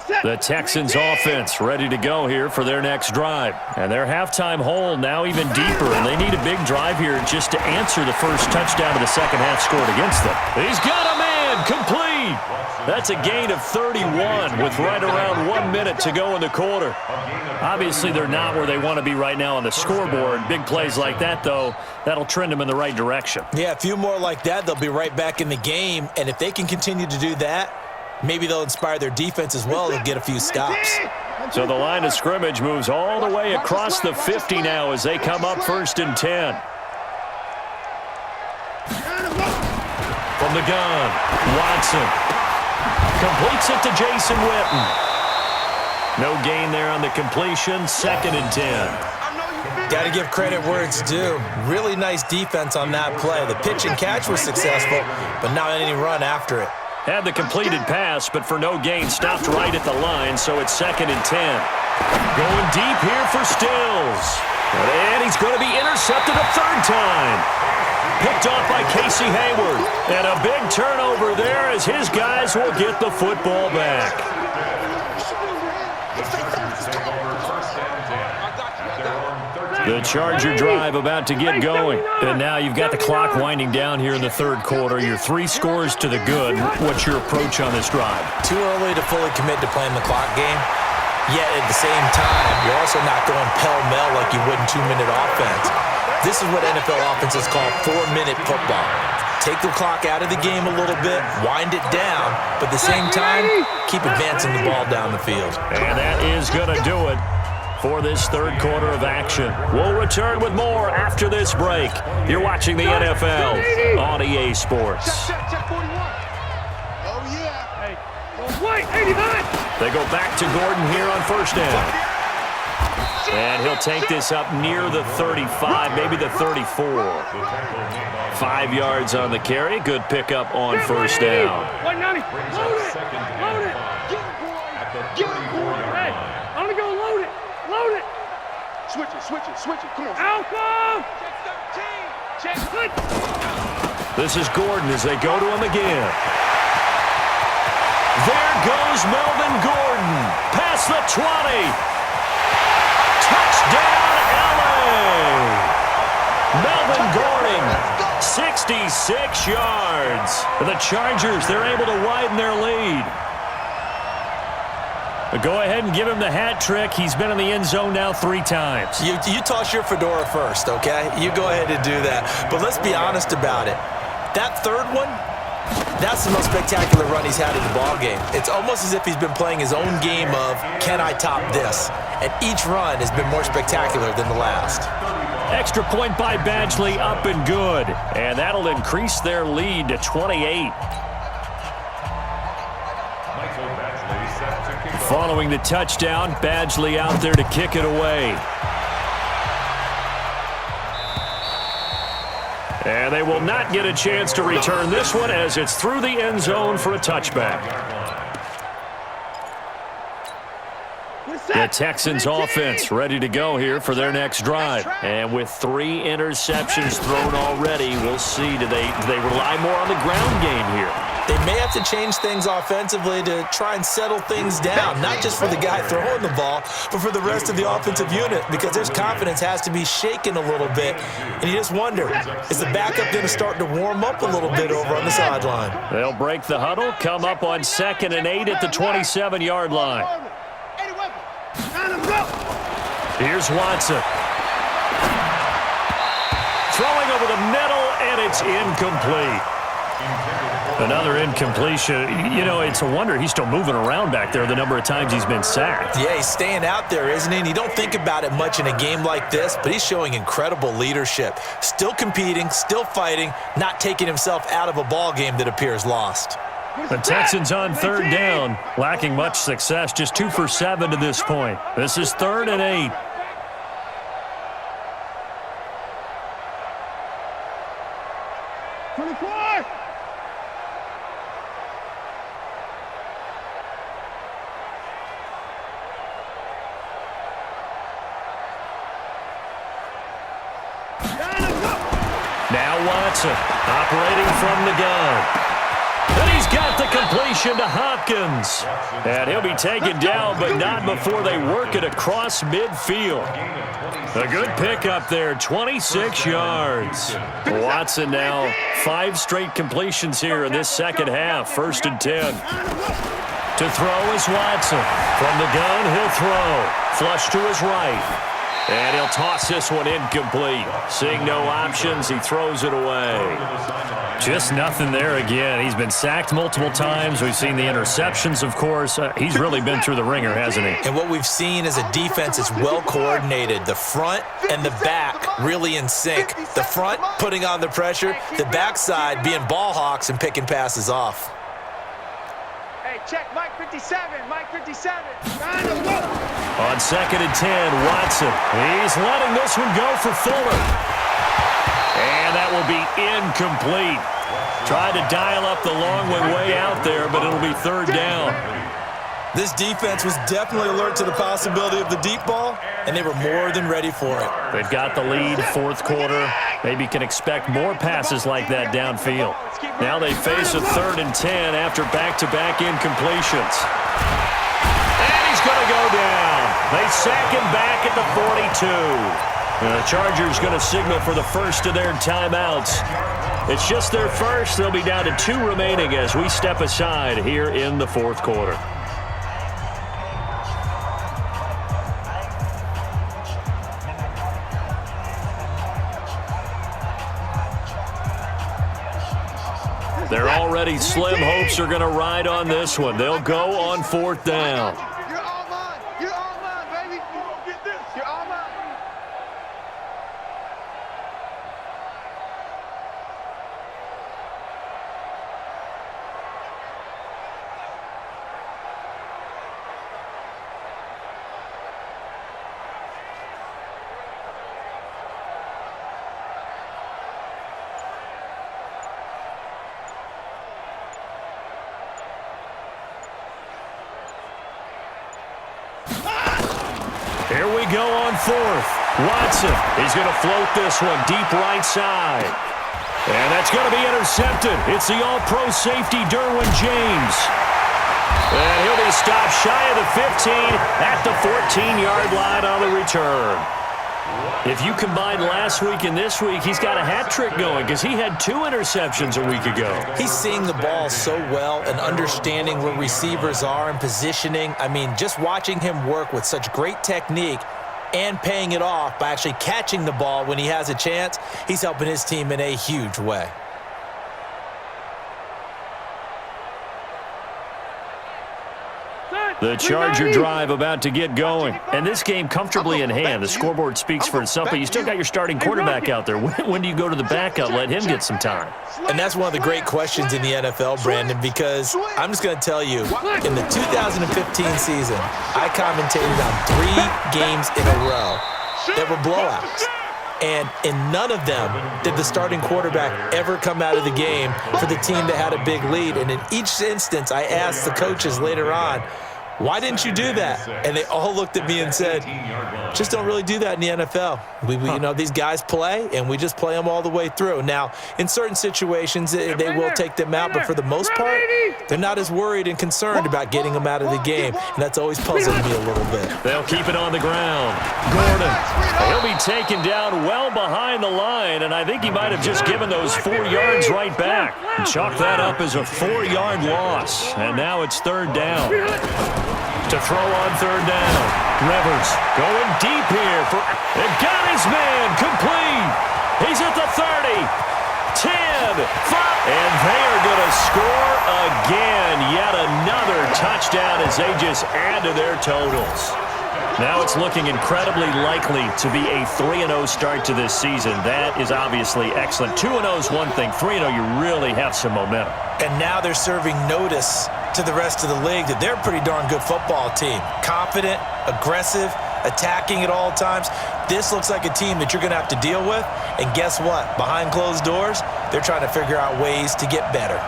The Texans offense ready to go here for their next drive. And their halftime hole now even deeper, and they need a big drive here just to answer the first touchdown of the second half scored against them. He's got a man complete. That's a gain of 31 with right around 1 minute to go in the quarter. Obviously, they're not where they want to be right now on the scoreboard. Big plays like that, though, that'll trend them in the right direction. Yeah, a few more like that, they'll be right back in the game. And if they can continue to do that, maybe they'll inspire their defense as well and get a few stops. So the line of scrimmage moves all the way across the 50 now as they come up 1st and 10. From the gun, Watson completes it to Jason Witten. No gain there on the completion, 2nd and 10. Got to give credit where it's due. Really nice defense on that play. The pitch and catch was successful, but not any run after it. Had the completed pass, but for no gain, stopped right at the line, so it's 2nd and 10. Going deep here for Stills. And he's going to be intercepted a 3rd time. Picked off by Casey Hayward. And a big turnover there as his guys will get the football back. The Charger drive about to get going. And now you've got the clock winding down here in the 3rd quarter. You're 3 scores to the good. What's your approach on this drive? Too early to fully commit to playing the clock game. Yet at the same time, you're also not going pell-mell like you would in 2-minute offense. This is what NFL offenses call 4-minute football. Take the clock out of the game a little bit, wind it down, but at the same time, keep advancing the ball down the field. And that is going to do it for this 3rd quarter of action. We'll return with more after this break. You're watching the NFL on EA Sports. They go back to Gordon here on 1st down. And he'll take this up near the 35, maybe the 34. 5 yards on the carry. Good pickup on 1st down. Load it. Hey, I'm going to go load it. Load it. Switch it. Come on. Alpha. Check 13. This is Gordon as they go to him again. There goes Melvin Gordon. Past the 20. Touchdown, LA! Melvin Gordon, 66 yards. The Chargers, they're able to widen their lead. Go ahead and give him the hat trick. He's been in the end zone now 3 times. You toss your fedora first, okay? You go ahead and do that. But let's be honest about it. That 3rd one, that's the most spectacular run he's had in the ballgame. It's almost as if he's been playing his own game of, can I top this? And each run has been more spectacular than the last. Extra point by Badgley, up and good. And that'll increase their lead to 28. Following the touchdown, Badgley out there to kick it away. And they will not get a chance to return this one as it's through the end zone for a touchback. The Texans offense ready to go here for their next drive. And with 3 interceptions thrown already, we'll see. Do they rely more on the ground game here? They may have to change things offensively to try and settle things down, not just for the guy throwing the ball, but for the rest of the offensive unit, because their confidence has to be shaken a little bit. And you just wonder, is the backup going to start to warm up a little bit over on the sideline? They'll break the huddle, come up on 2nd and 8 at the 27-yard line. Here's Watson. Throwing over the middle, and it's incomplete. Another incompletion. You know, it's a wonder he's still moving around back there the number of times he's been sacked. Yeah, he's staying out there, isn't he? And you don't think about it much in a game like this, but he's showing incredible leadership. Still competing, still fighting, not taking himself out of a ball game that appears lost. The Texans on 3rd down, lacking much success, just 2 for 7 to this point. This is 3rd and 8. Now Watson operating from the gun. And he's got the completion to Hopkins. And he'll be taken down, but not before they work it across midfield. A good pickup there, 26 yards. Watson now 5 straight completions here in this second half, 1st and 10. To throw is Watson. From the gun, he'll throw. Flush to his right. And he'll toss this one incomplete. Seeing no options, he throws it away. Just nothing there again. He's been sacked multiple times. We've seen the interceptions, of course. He's really been through the ringer, hasn't he? And what we've seen is a defense that's well coordinated. The front and the back really in sync. The front putting on the pressure. The backside being ball hawks and picking passes off. Hey, check Mike 57. Mike 57. On 2nd and 10, Watson. He's letting this one go for Fuller. And that will be incomplete. Tried to dial up the long way out there, but it'll be 3rd down. This defense was definitely alert to the possibility of the deep ball, and they were more than ready for it. They've got the lead, 4th quarter. Maybe can expect more passes like that downfield. Now they face a 3rd and 10 after back-to-back incompletions. And he's going to go down. They sack him back at the 42. And the Chargers going to signal for the first of their timeouts. It's just their first. They'll be down to 2 remaining as we step aside here in the 4th quarter. They're already slim. Hopes are going to ride on this one. They'll go on 4th down. You're all mine. You're all mine, baby. Get this. You're all mine. Here we go on 4th. Watson, he's going to float this one deep right side. And that's going to be intercepted. It's the all-pro safety, Derwin James. And he'll be stopped shy of the 15 at the 14-yard line on the return. If you combine last week and this week, he's got a hat trick going because he had 2 interceptions a week ago. He's seeing the ball so well and understanding where receivers are and positioning. I mean, just watching him work with such great technique and paying it off by actually catching the ball when he has a chance, he's helping his team in a huge way. The Charger drive about to get going. And this game comfortably in hand. The scoreboard speaks for itself, but you still got your starting quarterback out there. When do you go to the backup, let him get some time? And that's one of the great questions in the NFL, Brandon, because I'm just going to tell you, in the 2015 season, I commentated on 3 games in a row that were blowouts. And in none of them did the starting quarterback ever come out of the game for the team that had a big lead. And in each instance, I asked the coaches later on, why didn't you do that? And they all looked at me and said, just don't really do that in the NFL. You know, these guys play, and we just play them all the way through. Now, in certain situations, they will take them out, but for the most part, they're not as worried and concerned about getting them out of the game, and that's always puzzled me a little bit. They'll keep it on the ground. Gordon, he'll be taken down well behind the line, and I think he might have just given those 4 yards right back. Chalk that up as a 4-yard loss, and now it's 3rd down. To throw on 3rd down. Rivers going deep here. They've got his man complete. He's at the 30, 10, 5. And they are going to score again. Yet another touchdown as they just add to their totals. Now it's looking incredibly likely to be a 3-0 start to this season. That is obviously excellent. 2-0 is one thing. 3-0, you really have some momentum. And now they're serving notice to the rest of the league that they're a pretty darn good football team. Confident, aggressive, attacking at all times. This looks like a team that you're going to have to deal with. And guess what? Behind closed doors, they're trying to figure out ways to get better.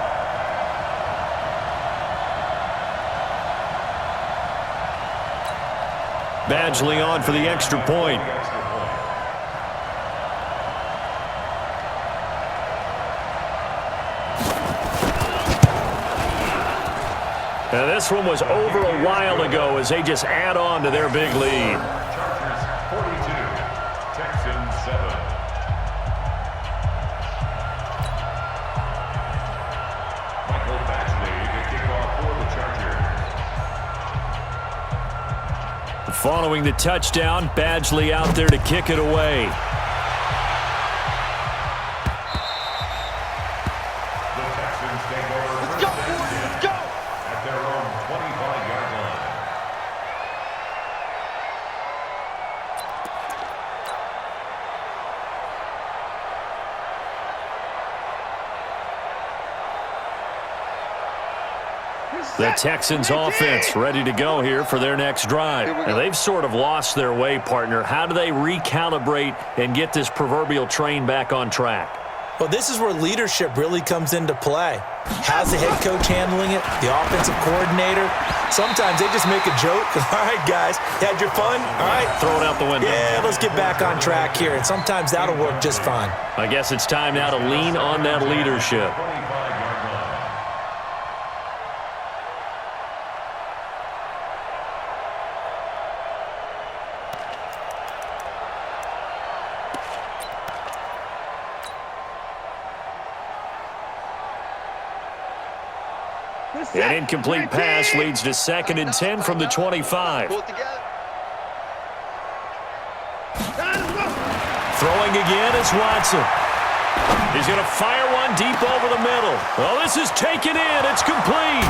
Badgley on for the extra point. And this one was over a while ago as they just add on to their big lead. Chargers 42, Texans 7. Michael Badgley to kick off for the Chargers. Following the touchdown, Badgley out there to kick it away. The Texans offense ready to go here for their next drive. And they've sort of lost their way, partner. How do they recalibrate and get this proverbial train back on track? Well, this is where leadership really comes into play. How's the head coach handling it? The offensive coordinator? Sometimes they just make a joke. All right, guys, had your fun? All right. Throw it out the window. Yeah, let's get back on track here. And sometimes that'll work just fine. I guess it's time now to lean on that leadership. An incomplete pass leads to 2nd and 10 from the 25. Throwing again is Watson. He's going to fire one deep over the middle. Well, this is taken in. It's complete.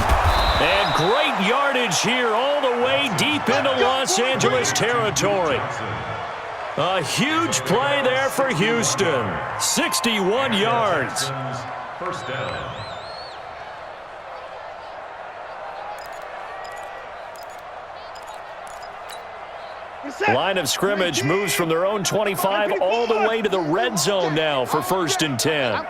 And great yardage here all the way deep into Los Angeles territory. A huge play there for Houston. 61 yards. First down. Line of scrimmage moves from their own 25 all the way to the red zone now for 1st and 10. A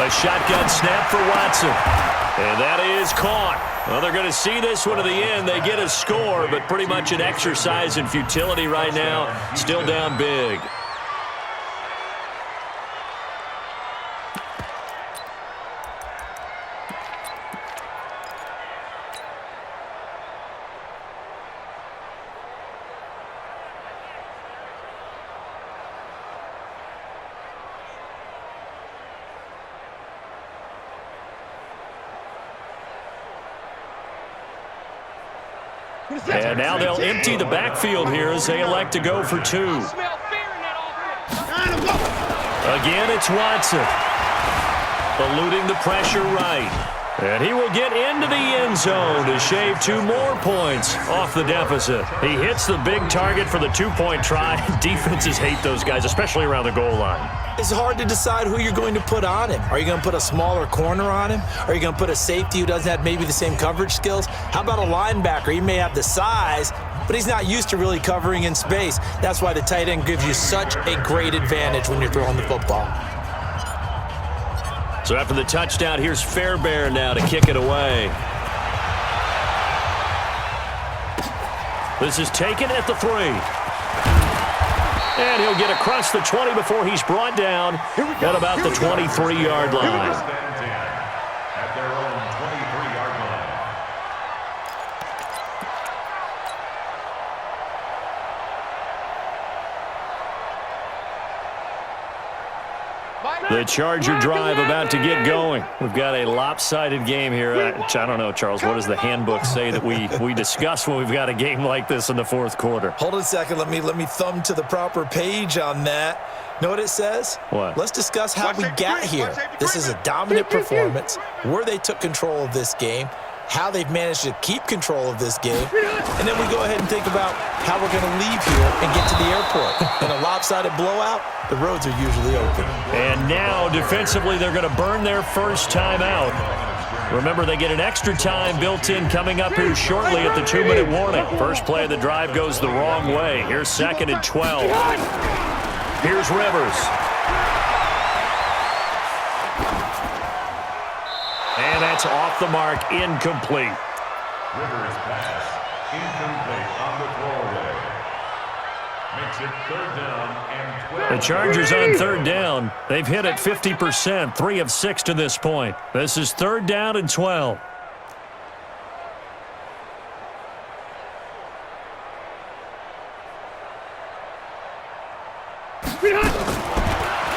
shotgun snap for Watson. And that is caught. Well, they're going to see this one to the end. They get a score, but pretty much an exercise in futility right now. Still down big. And now they'll empty the backfield here as they elect to go for 2. Again, it's Watson. Eluding the pressure right. And he will get into the end zone to shave 2 more points off the deficit. He hits the big target for the 2-point try. Defenses hate those guys, especially around the goal line. It's hard to decide who you're going to put on him. Are you going to put a smaller corner on him? Are you going to put a safety who doesn't have maybe the same coverage skills? How about a linebacker? He may have the size, but he's not used to really covering in space. That's why the tight end gives you such a great advantage when you're throwing the football. So after the touchdown, here's Fairbairn now to kick it away. This is taken at the 3. And he'll get across the 20 before he's brought down at about the 23-yard line. At their own 23-yard line. The Charger drive about to get going. We've got a lopsided game here. I don't know, Charles, what does the handbook say that we discuss when we've got a game like this in the 4th quarter? Hold on a second. Let me thumb to the proper page on that. Know what it says? What? Let's discuss how we got here. This is a dominant performance, where they took control of this game, how they've managed to keep control of this game, and then we go ahead and think about how we're going to leave here and get to the airport. In a lopsided blowout, the roads are usually open. And now, defensively, they're going to burn their first time out. Remember, they get an extra time built in coming up here shortly at the 2-minute warning. First play of the drive goes the wrong way. Here's 2nd and 12. Here's Rivers. And that's off the mark, incomplete. Rivers pass, incomplete on the throwaway. Makes it 3rd down and 12. The Chargers on 3rd down. They've hit it 50%, 3 of 6 to this point. This is 3rd down and 12.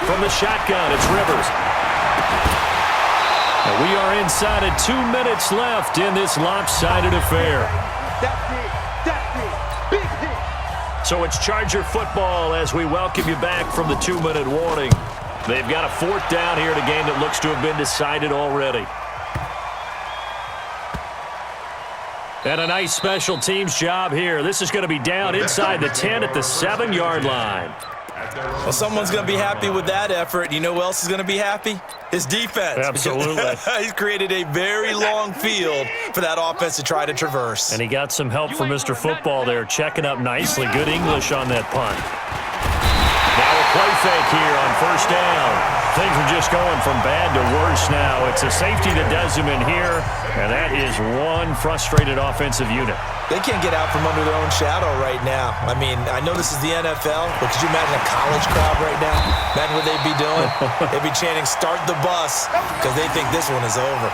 From the shotgun, it's Rivers. And we are inside of 2 minutes left in this lopsided affair. Big hit. So it's Charger football as we welcome you back from the 2-minute warning. They've got a 4th down here in a game that looks to have been decided already. And a nice special teams job here. This is going to be down inside the 10 at the 7-yard line. Well, someone's going to be happy with that effort. You know who else is going to be happy? His defense. Absolutely. He's created a very long field for that offense to try to traverse. And he got some help from Mr. Football there, checking up nicely. Good English on that punt. Now a play fake here on 1st down. Things are just going from bad to worse now. It's a safety that does him in here, and that is one frustrated offensive unit. They can't get out from under their own shadow right now. I mean, I know this is the NFL, but could you imagine a college crowd right now? Imagine what they'd be doing. They'd be chanting, "Start the bus," because they think this one is over.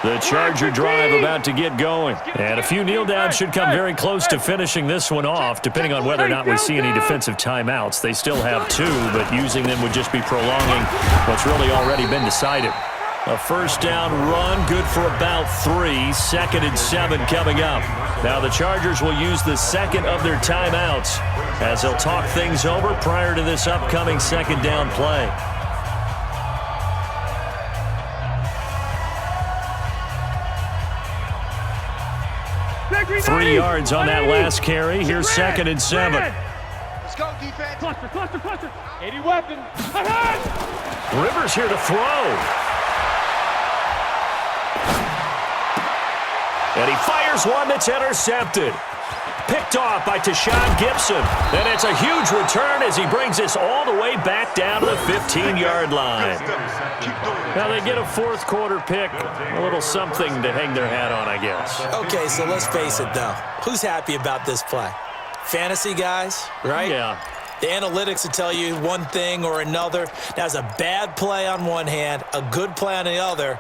The Charger drive about to get going. And a few kneel downs should come very close to finishing this one off, depending on whether or not we see any defensive timeouts. They still have 2, but using them would just be prolonging what's really already been decided. A 1st down run, good for about 3. 2nd and 7 coming up. Now the Chargers will use the 2nd of their timeouts as they'll talk things over prior to this upcoming 2nd down play. 3 yards on that last carry. Here's 2nd and 7. Let's go, defense. Cluster. 80 weapon. Rivers here to throw. And he fires one that's intercepted. Picked off by Tashawn Gibson. And it's a huge return as he brings this all the way back down to the 15-yard line. Now they get a 4th quarter pick. A little something to hang their hat on, I guess. Okay, so let's face it, though. Who's happy about this play? Fantasy guys, right? Yeah. The analytics will tell you one thing or another. That's a bad play on one hand, a good play on the other,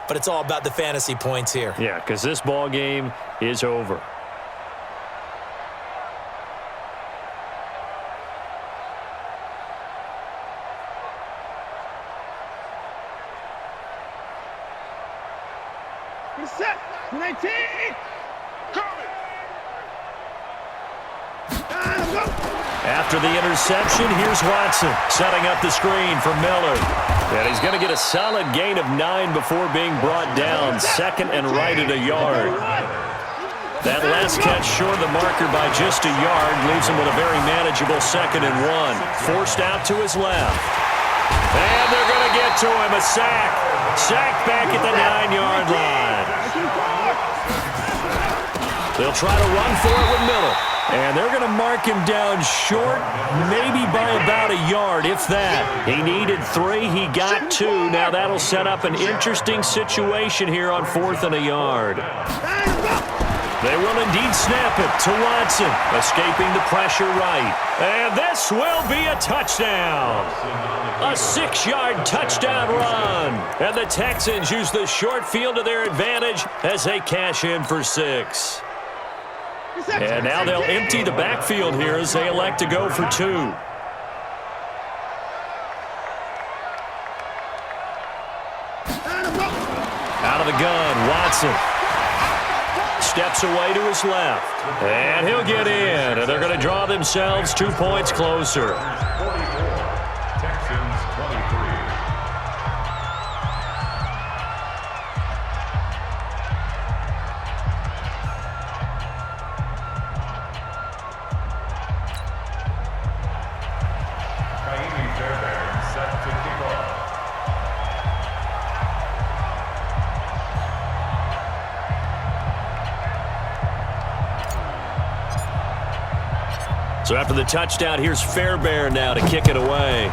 but it's all about the fantasy points here. Yeah, because this ball game is over. Set. 19. After the interception, here's Watson setting up the screen for Miller. And he's going to get a solid gain of 9 before being brought down. 2nd and right at a yard. That last catch short of the marker by just a yard leaves him with a very manageable 2nd and 1. Forced out to his left. And they're going to get to him. A sack. Sack back at the 9-yard line. They'll try to run for it with Miller. And they're going to mark him down short, maybe by about a yard, if that. He needed 3. He got 2. Now that'll set up an interesting situation here on 4th and a yard. They will indeed snap it to Watson, escaping the pressure right. And this will be a touchdown. A 6-yard touchdown run. And the Texans use the short field to their advantage as they cash in for 6. And now they'll empty the backfield here as they elect to go for 2. Out of the gun, Watson. Steps away to his left. And he'll get in. And they're going to draw themselves 2 points closer. 44, Texans 23. Set to kick off. So after the touchdown, here's Fairbairn now to kick it away.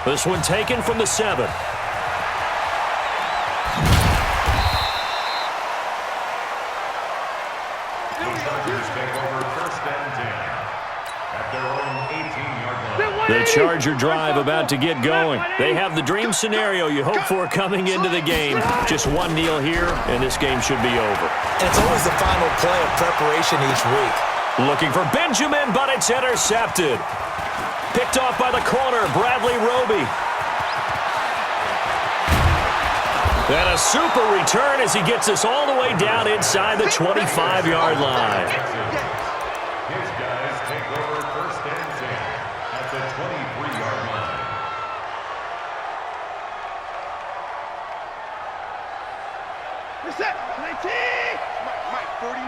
This one taken from the 7. The Charger drive about to get going. They have the dream scenario you hope for coming into the game. Just 1-0 here, and this game should be over. And it's always the final play of preparation each week. Looking for Benjamin, but it's intercepted. Picked off by the corner, Bradley Roby. And a super return as he gets us all the way down inside the 25-yard line. His guys take over first and 10 at the 23-yard line. Reset. 19. Mike, 49.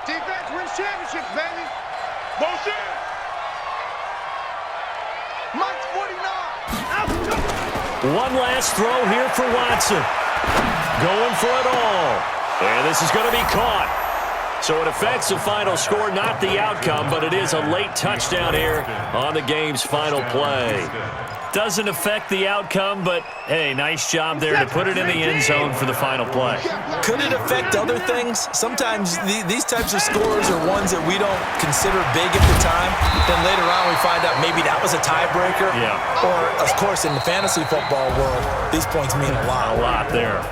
Defense wins championships, baby. Motion. Mike, 49. One last throw here for Watson. Going for it all. And this is going to be caught. So it affects the final score, not the outcome, but it is a late touchdown here on the game's final play. Doesn't affect the outcome, but, hey, nice job there to put it in the end zone for the final play. Could it affect other things? Sometimes these types of scores are ones that we don't consider big at the time. Then later on we find out maybe that was a tiebreaker. Yeah. Or, of course, in the fantasy football world, these points mean a lot. A lot there.